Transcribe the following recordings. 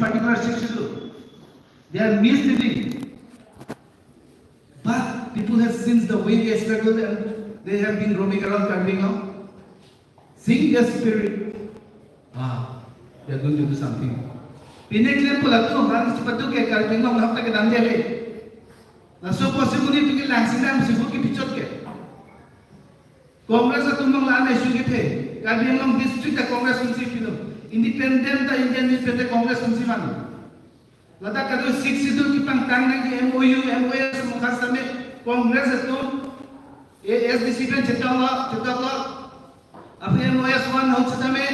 particular schedule. They are misleading. But people have seen the way they struggle and they have been roaming around Karbi. Sing their spirit. They are going to do something. Pinaklan pula tu, harus cepat tu ke Karbi nak tak ke dalam dia le. Langsung possible ni pikir langsung dah mesti buki picot ke. Congress tu memang lana isu kita. Karbi memang district the Congress mesti pilih. Independent the Indian newspaper Congress mesti mana. Lada kado 6 itu kita tang lagi MOU semua sama Congress itu ASDC kan cetak Allah. Apa MOU 1 हो चुका में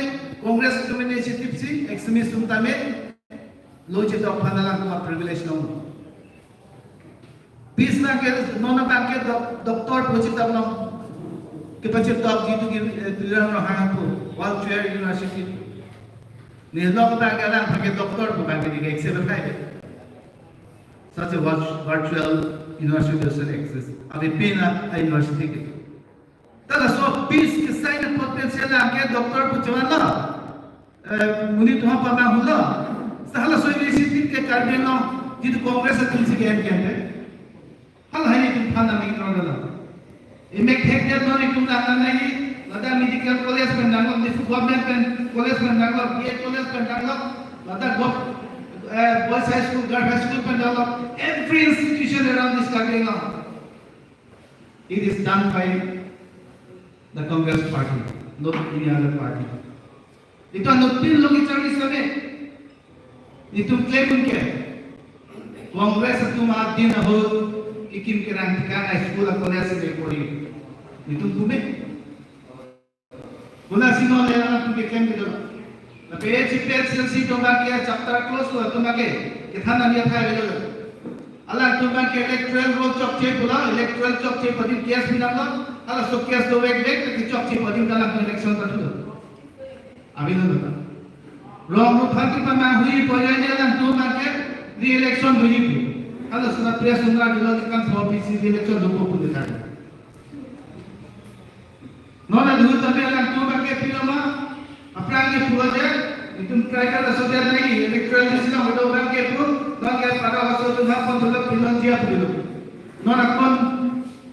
Congress itu initiative si extremist umta में lo cetak panala ko privilege no. Peace na ke nona ta ke doctor project apna ke pache top jitu ke diran no hangpu Walcheren University Nizlok ta ke lang ke doctor ko ba ke excel kai such a virtual university doesn't exist abi pina a university ke tada so peace ke sign potential lang ke doctor ko chwana muni tuha pa ma hulla sahala so university ke karbe no jitu congress tulsi ke ke hal hai tuम खाना नहीं करना इमेक Hector तो नहीं तुम लाना नहीं लता medical college में डालो गवर्नमेंट कॉलेज में डालो बीएड कॉलेज में डालो Lata boys high school girls high school में डालो every institution around this country now it is done by the Congress party not any other party itu anu तीन लोग इचारी सने itu claim उनके Congress तुम आज दिन हो ikim kirang tika na school at college sa Lekori. Itong kume. Kuna sino na yan ang tumikim dito. Na PH PHLC tumake chapter close to tumake. Kitana niya tayo dito. Alang tumake electoral roll chokche pula electoral chokche padim case binamla. Ala so case do wek ki chokche padim dalam election ta dito. Abi na dito. Wrong no phati pa ma hui poya niya lang tumake re-election hui pu. Kalau sudah press sudah dilakukan provinsi election dua puluh hari. Nona dulu tapi orang tua pakai film apa yang projek itu mereka dah sudah lagi electoral di sini ada orang ke pun bagi pada waktu itu pun sudah film siap dulu. Nona pun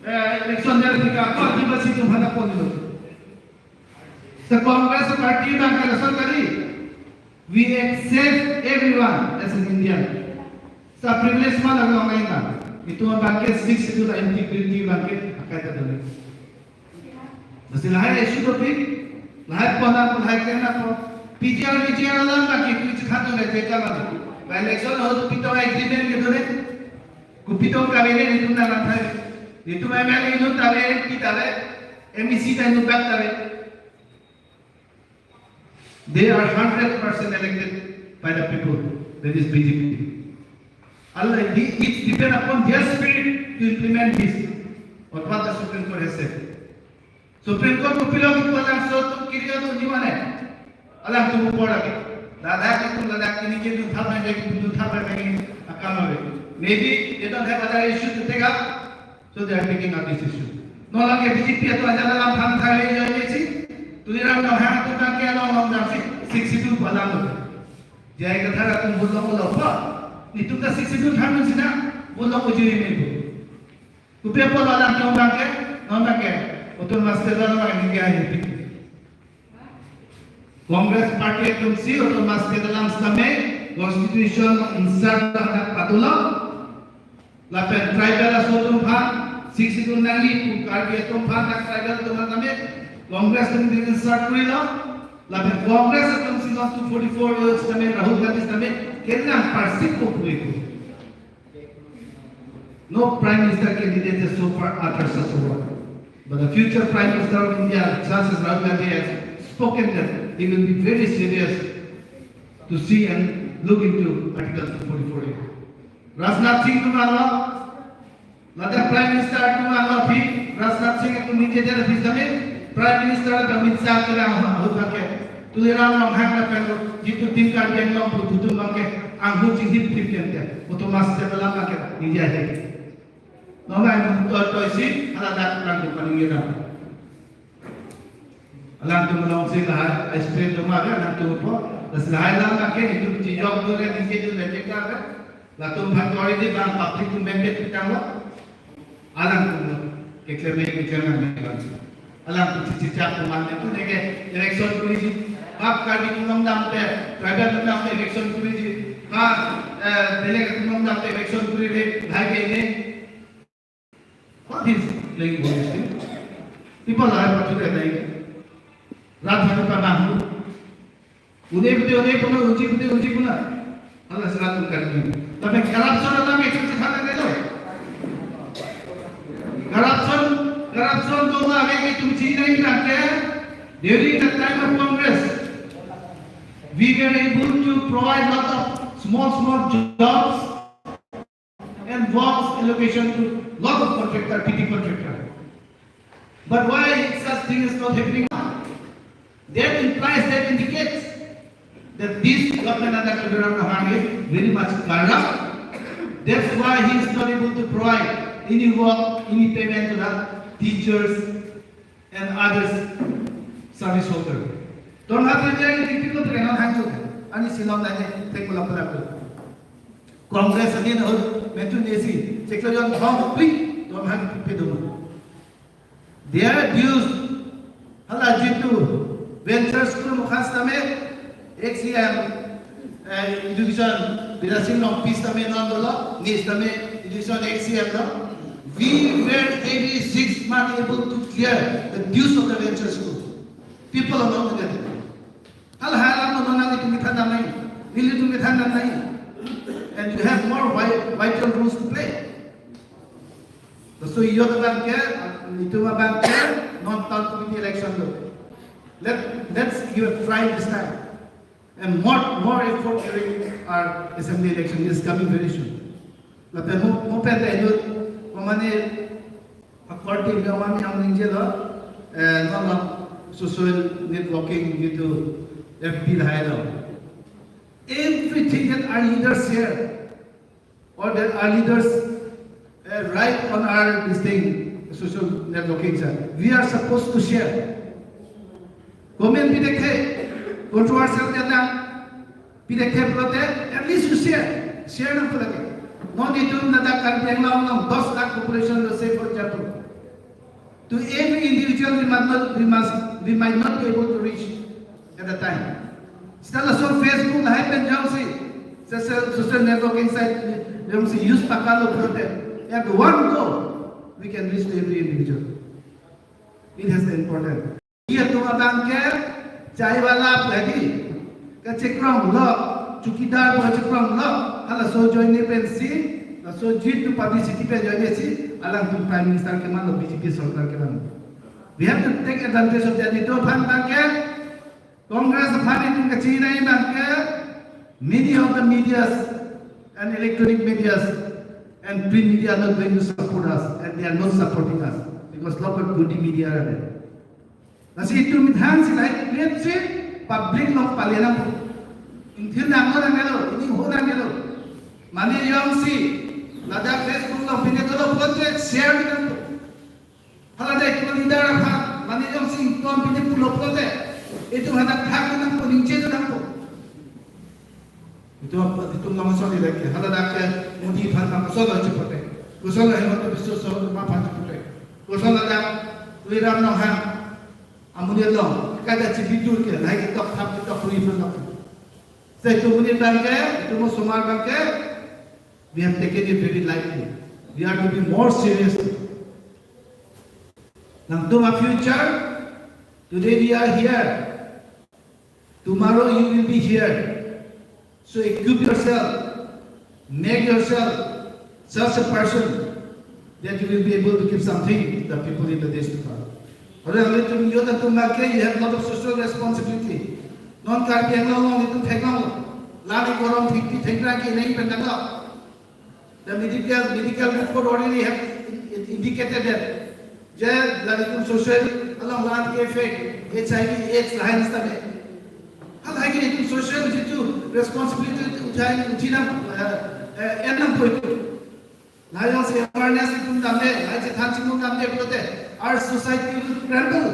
election dari kita apa di masih itu mana pun dulu. Congress party yang kita sekali we accept everyone as an Indian. Sa privilege man ang mga ina. Ito ang bakit 6 ito na integrity bakit akay dali. Basta lahat issue to pick. Lahat po na lahat kaya na po. PGR lang bakit kuch khato na jeta ba. Election ho to pito agreement ke dole. Kupito ka vele ito na lang thai. Ito may may ino tale kitale. MEC ta ino back tale. They are 100% elected by the people. That is BJP. Allah, it depends upon their spirit to implement this. Or what the Supreme Court has said. Supreme Court को pillow की पलांग सो तो किरिया तो जीवन है. Allah तुम ऊपर आके. दादा के तुम दादा के नीचे तुम था में जाके तुम था में कहीं अकाल में. Maybe they don't have other issues to take up, so they are taking up this issue. No लगे BJP तो अजाला लाम थाम था ले जाए ये सी. तुझे राम ना है तो क्या क्या ना हम जाते. 62 पलांग होते. जाएगा था तुम बोलो पा. Itu ka 62 tahun sina bola ujuri mebu. Kupe po wala kang bangke, utol master wala ngi gahi. Congress party kumsi utol master dalam same constitution insert na patula. Lapen tribal asotum phan 62 nali karbi atom phan na tribal tumar name Congress tum insert kurila. Lapen Congress kumsi 244 years name Rahul Gandhi name Kerana persik publik. No prime minister candidate is so far uttered such a word. But the future prime minister of India, Justice Rahul Gandhi, has spoken that he will be very serious to see and look into Article 244. Rajnath Singh tumhala, Ladakh prime minister tumhala bhi Rajnath Singh ko niche jara bisame prime minister Amit Shah ke hota ke Tuliram long hang na pelo jitu tim ka gen long putu mangke anghu chihip tipente otomas dalam ka nije hai no ga to isi ala dat lang ko ningira alam tu long sing ha spray to ma ga na tu po das lain pakai itu dijawab tu kan ini tu lecek kan lalu bantuan ini bang public tu member kita lah alam tu keklaim mereka alam tu cicak pemain tu nege election polisi आप card की नोंद दामते private नोंद दामते election पूरी जी हाँ delegate नोंद दामते election पूरी रे भाई के ने what is playing ball still people are particular like रात भर का नाम उन्हें पुनः उन्हें पुनः अल्लाह सलात करनी तब करप्शन अल्लाह में किसी खाना दे दो करप्शन तो ना आगे कि तुम चीज नहीं रखते during the time of Congress we were able to provide lot of small jobs and works allocation to lot of contractor, PT contractor. But why such thing is not happening now? That implies, that indicates that this government under Kabiram Rahman is very much corrupt. That's why he is not able to provide any work, any payment to the teachers and others service holder. Don't have to tell you people to get hands on and it's not like take a lot of Congress again, mentioned AC, Secretary of Home, please don't have to pay them. They are abused. Allah Jitu, Venture School Mukhastame, XCM, education, Birasin of Peace Tame Nandola, Nistame, education XCM. We were every 6 months able to clear the dues of the Venture School. People are not together. Hal halam no nana tu mithanda nahi, nili tu mithanda nahi, and you have more vital roles to play. So you the bank itu bank non-town committee election lo. Let's give a try this time, and more effort during our assembly election is coming very soon. Tapi mo pwede ito, kumane according to kami ang ninjelo, no social networking gitu FB lahir. Everything that our leaders share or that our leaders write on our this thing social networking we are supposed to share. Comment भी देखे controversial करना भी देखे बोलते at least you share ना बोलते. Not itu nada कर देंगे हम 10 lakh population lo say for example. To every individual we might not be able to reach at the time. Setelah Facebook lah pen jauh sih, social networking site jauh sih use pakalo berada. At one go, we can reach to every individual. It has the important. Ia tu abang ke, cai wala lagi, kecekram lo, cukidar kecekram lo, kalau so join ni pensi, kalau so jit tu publicity pe join ni si, alam tu prime minister ke mana, BJP सरकार के mana. We have to take advantage of that. Itu fan bangke, Congress fan itu kecil ini bangke. Many of the medias and electronic medias and print media are not going to support us, and they are not supporting us because lot of good media are there. Nasi itu mithan silai lihat sih public loh palianam. Ini nama nangelo, ini ho nangelo. Mani yang si, lada Facebook loh pinjat loh project share dengan. Kalau ada ikut leader apa, mana yang sing tuan pinjam pulau prote, itu hendak hak dengan peninjau itu nampu. Itu nama soal lagi. Kalau ada mudi fan nama soal aja prote, soal yang itu bisa soal apa fan prote. Soal ada liram noham, amunia long, kada cibidur ke, lagi kita free from nothing. Saya itu mudi bangke, itu mau sumar bangke, we have taken it very lightly. We are to be more serious. Now, to my future, today we are here. Tomorrow you will be here. So equip yourself, make yourself such a person that you will be able to give something to the people in the days to come. You have a lot of social responsibility. Non-carpi ang long itu thekang, lari korong thekang ki nahi pendanga. The medical report already have indicated that. Jai lagi social along land ke effect HIV/AIDS lain istana. Hal lagi itu social itu responsibility ujian enam poin. Lain se awareness itu namanya, lain se thansi itu namanya berarti our society will crumble.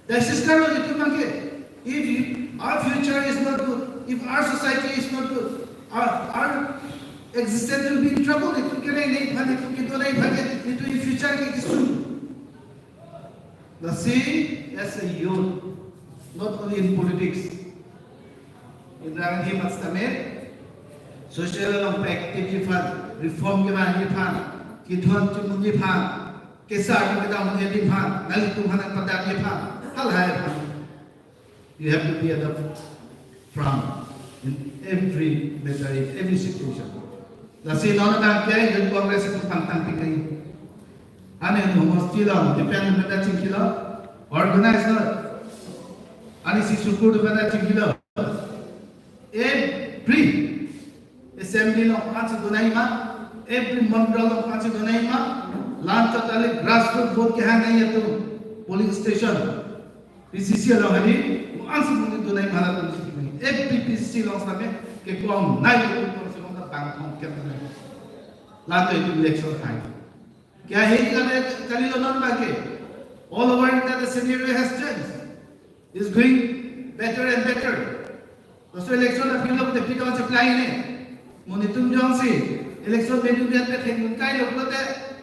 The system itu mangke. If our future is not good, if our society is not good, our existence will be in trouble. Itu kira ini bhage, itu nahi bhage, itu in future ke kisu. The same as a youth, not only in politics. In Rangi Matstamer, social activity fan, reform ke mani fan, kithon chumundi fan, kesar ke kadam mundi fan, nali tumhan padam ye fan, hal hai fan. You have to be at the front in every matter, in every situation. The same on the day, the Congress is fantastic. Ane homostila, dependent on chingila, organizer, ane si sukur bana chingila. Every assembly of Panchi Dunaima, every mandal of Panchi Dunaima, land totally grassroots vote ke hai nahi to polling station. PCC already, answer to the Dunaima every PCC long time ke kom nahi to the bank on capital. Land to election time. क्या है कि कल loan बाके all over India the scenario has changed. It's going better and better. दोस्तों election अभी लोग deputy का supply ने मोनिटरिंग जोन से इलेक्शन में जो दिया था उनका ही लोग तो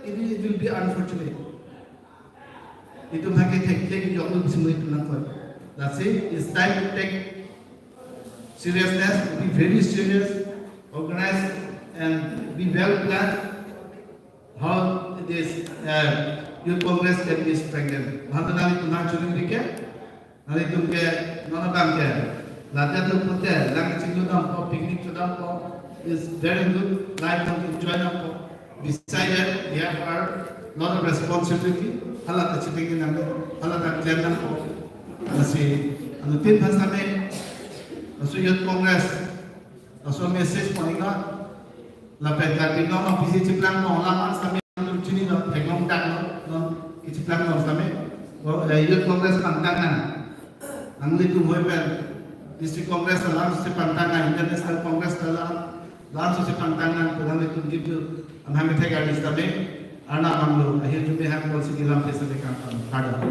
it will be unfortunate. itu bagi teknik yang perlu semua itu lakukan. That's it. It's time to take seriousness, be very serious, organize and be well planned how this youth congress can be strengthened. Bhatana तुम्हारे चुनिंग दिखे, नाले तुमके non काम क्या है? Latihan tu putih, lagi cinggu nampak, picnic tu nampak is very good. Life to enjoy nampak. Besides that, we have our lot of responsibility. Halat terciting nampak, halat terkelian nampak. Masih, anu tim bahasa me, masuk youth congress, masuk message palinga, lapet lagi nama visi ciplang nama lama sampai anu cini nama, pegang tak nama, ciplang nama sampai, youth congress pantangan, anu itu boleh District Congress dalam sesi pantangan, International Congress dalam sesi pantangan, program itu gitu. Kami tegak di sana, anak amlu, akhir jumpa ham polisi dalam desa dekat ada.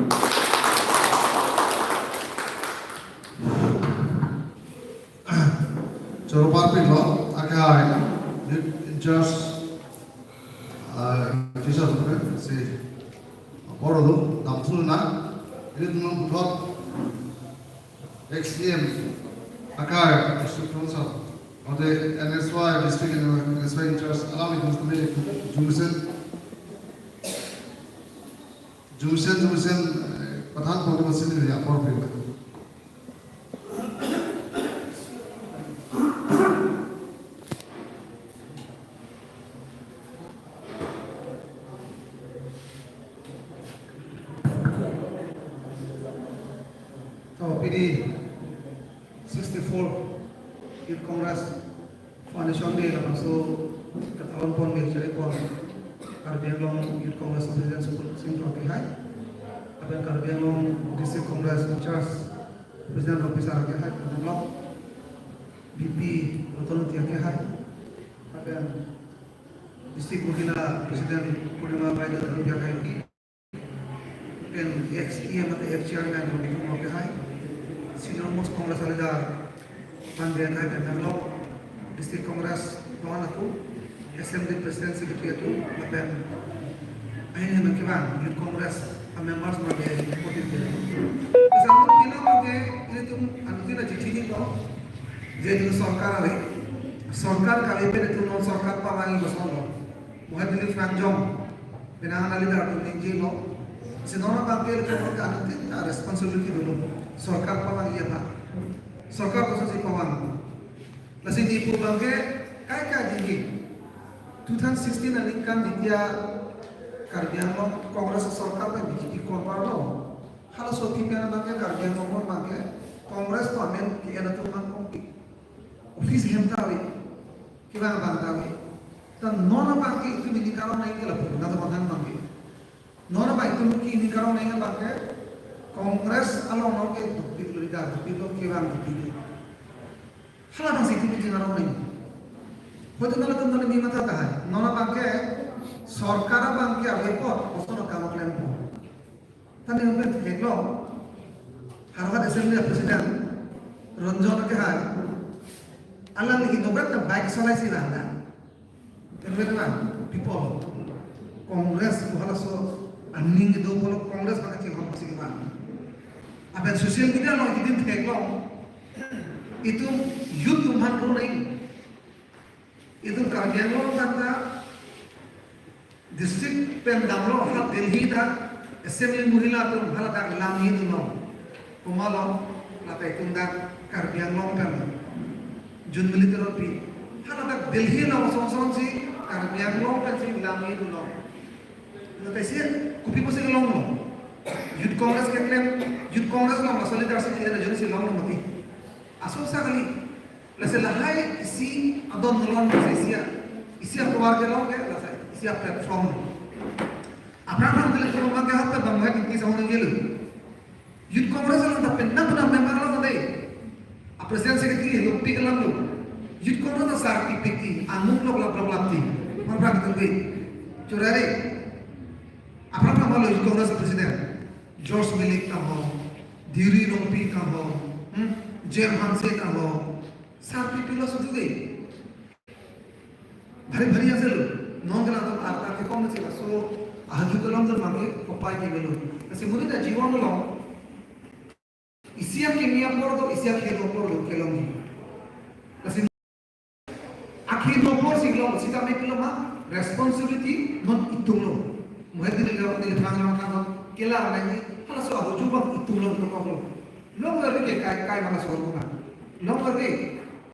Coro parpil lo, agak just kisah tu kan, si orang tu dapat na, ini tu memang buat XDM Akar District Council or the NSY District and NSY Interest allow me to make Jumisen Pathan Program City appropriate. PD 64 Youth Congress Foundation Day so katawan pon may cari pon Karbianglong Youth Congress President Sim Profi Hai aben Karbianglong District Congress in charge President Officer ke hai Karbianglong BP Rotol Tia ke hai aben District Mukila President Purnima Baida Tia ke hai dan XEM atau FCR kan yang ke hai Senior Most Congress Alida Pandian Hai Bengaluru District Congress Tuan aku Assembly President Secretary itu Apen Akhirnya menkiban Youth Congress members sebagai motif dia. Kesamut kita pakai ini tu anu kita cici itu jadi sarkar ada sarkar kali itu non sarkar pamangi bersama muhadili Franjom penangan alida tu tinggi lo senora pakai itu anu kita responsibility dulu sarkar pamangi apa sarkar posisi pamangi masih di pubangke kayak gini 2016 ani kan dia Karbianglong Kongres Sarkar में BJP कोरबार लो हाल सोती में ना बांगे Karbianglong में बांगे Kongres तो हमें किया ना तो हम ऑफिस हेमता हुई कितना बांगता हुई तो नॉन बांगे इतनी भी निकालो नहीं के लपट ना तो बंधन बांगे नॉन बांगे इतनी की निकालो नहीं के बांगे Kongres अलाउ नॉन के दुपी के बांग दुपी हाल बांगे इतनी भी निकालो नहीं होते ना तो नॉन भी मत आता है non बांगे Sarkara bangke report kosono kamu kelempo. Tadi mungkin keklo Harvard Assembly President Ronjon ke hai. Alam ni dobrak ta baik solai sih nana. Teman-teman, people. Kongres buhala so anning itu polo kongres pakai cingkong masih gimana? Apa sosial media lo itu tidak lo itu YouTube hantu naik itu kajian lo kata district Pendam lo hal Delhi dah assembly muhila tu hal dah lami itu lo kumalo latai tunda kajian lo kan jun militer pi hal dah Delhi lo song si kajian lo kan si lami itu lo latai si kupi pun si lo Youth Congress ke claim Youth Congress lo masalah darah sini ada jenis lo mati asal sekali lase lahai isi adon nolon isi keluar ke lo ke lase isi platform apa yang telefon orang ke hatta bangga kita sama dengan lu Youth Congress lo tapi nak member lo tadi presiden sekretari lo pikir lo Youth Congress lo sarti pikir anung lo lapti mana kita tu curare apa nama lo Youth Congress presiden George Milik kamu Diri Rompi kamu Jem Hansen kamu sarti pilo sudah deh भारी ऐसे लो non के लातो आर्ता के कौन से सो आजू के लाम तो मांगे कोपाई के बेलो ऐसे मुझे ना जीवन लो इसी के मियाँ पढ़ दो इसी के दो पढ़ दो के लोगी ऐसे आखिर दो पढ़ सिंगलो सीता में किलो माँ responsibility non इतुम लो मुझे दिन ले थांग लो थांग केला नहीं हला सो आजू बंग इतुम लो तो कौन लो लोग अरे के काय काय माना सो होगा लोग अरे